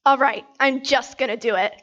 All right, I'm just gonna do it.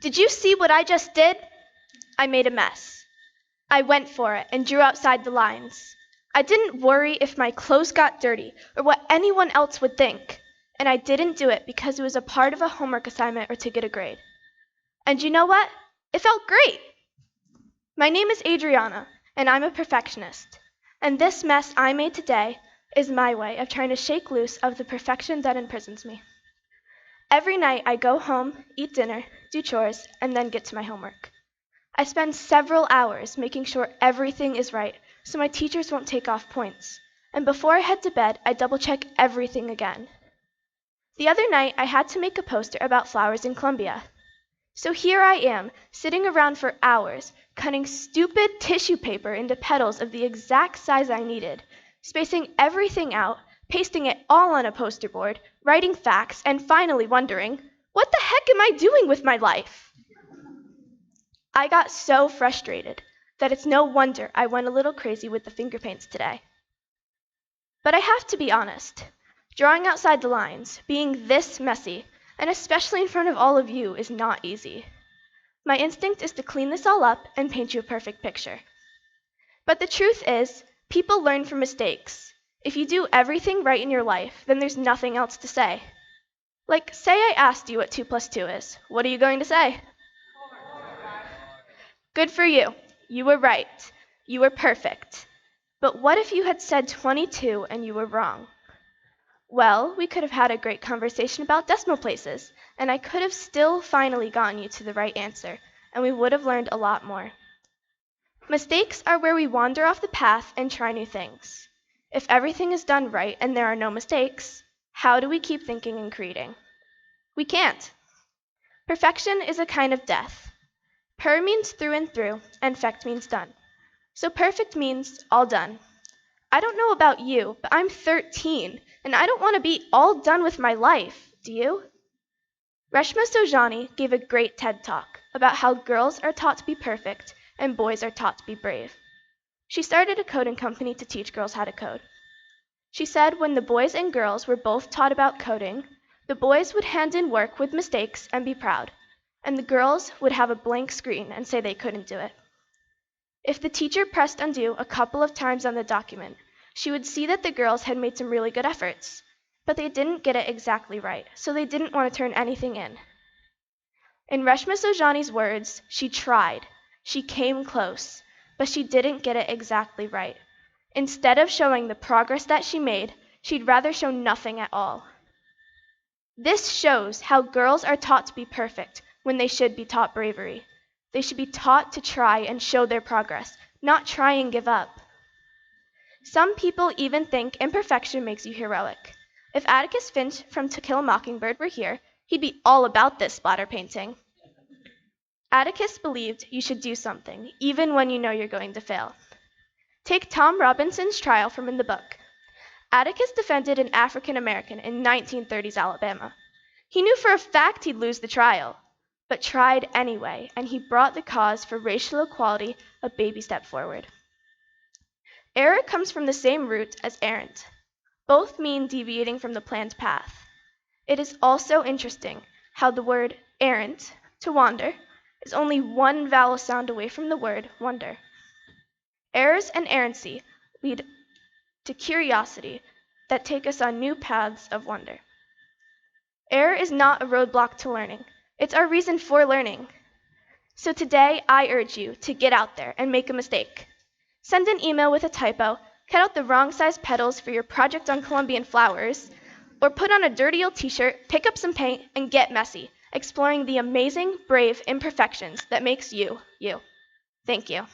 Did you see what I just did? I made a mess. I went for it and drew outside the lines. I didn't worry if my clothes got dirty or what anyone else would think. And I didn't do it because it was a part of a homework assignment or to get a grade. And you know what? It felt great. My name is Adriana, and I'm a perfectionist. And this mess I made today is my way of trying to shake loose of the perfection that imprisons me. Every night I go home, eat dinner, do chores, and then get to my homework. I spend several hours making sure everything is right so my teachers won't take off points. And before I head to bed, I double check everything again. The other night I had to make a poster about flowers in Colombia. So here I am, sitting around for hours, cutting stupid tissue paper into petals of the exact size I needed, spacing everything out, pasting it all on a poster board, writing facts, and finally wondering, what the heck am I doing with my life? I got so frustrated that it's no wonder I went a little crazy with the finger paints today. But I have to be honest, drawing outside the lines, being this messy, and especially in front of all of you, is not easy. My instinct is to clean this all up and paint you a perfect picture. But the truth is, people learn from mistakes. If you do everything right in your life, then there's nothing else to say. Like, say I asked you what 2 plus 2 is. What are you going to say? Good for you. You were right. You were perfect. But what if you had said 22 and you were wrong? Well, we could have had a great conversation about decimal places, and I could have still finally gotten you to the right answer, and we would have learned a lot more. Mistakes are where we wander off the path and try new things. If everything is done right and there are no mistakes, how do we keep thinking and creating? We can't. Perfection is a kind of death. Per means through and through, and fect means done. So perfect means all done. I don't know about you, but I'm 13, and I don't want to be all done with my life, do you? Reshma Sojani gave a great TED Talk about how girls are taught to be perfect and boys are taught to be brave. She started a coding company to teach girls how to code. She said when the boys and girls were both taught about coding, the boys would hand in work with mistakes and be proud, and the girls would have a blank screen and say they couldn't do it. If the teacher pressed undo a couple of times on the document, she would see that the girls had made some really good efforts, but they didn't get it exactly right, so they didn't want to turn anything in. In Reshma Sojani's words, she tried, she came close, but she didn't get it exactly right. Instead of showing the progress that she made, she'd rather show nothing at all. This shows how girls are taught to be perfect when they should be taught bravery. They should be taught to try and show their progress, not try and give up. Some people even think imperfection makes you heroic. If Atticus Finch from To Kill a Mockingbird were here, he'd be all about this splatter painting. Atticus believed you should do something, even when you know you're going to fail. Take Tom Robinson's trial from in the book. Atticus defended an African American in 1930s Alabama. He knew for a fact he'd lose the trial, but tried anyway, and he brought the cause for racial equality a baby step forward. Error comes from the same root as errant. Both mean deviating from the planned path. It is also interesting how the word errant, to wander, is only one vowel sound away from the word wonder. Errors and errancy lead to curiosity that take us on new paths of wonder. Error is not a roadblock to learning. It's our reason for learning. So today, I urge you to get out there and make a mistake. Send an email with a typo, cut out the wrong size petals for your project on Colombian flowers, or put on a dirty old t-shirt, pick up some paint, and get messy, exploring the amazing, brave imperfections that makes you, you. Thank you.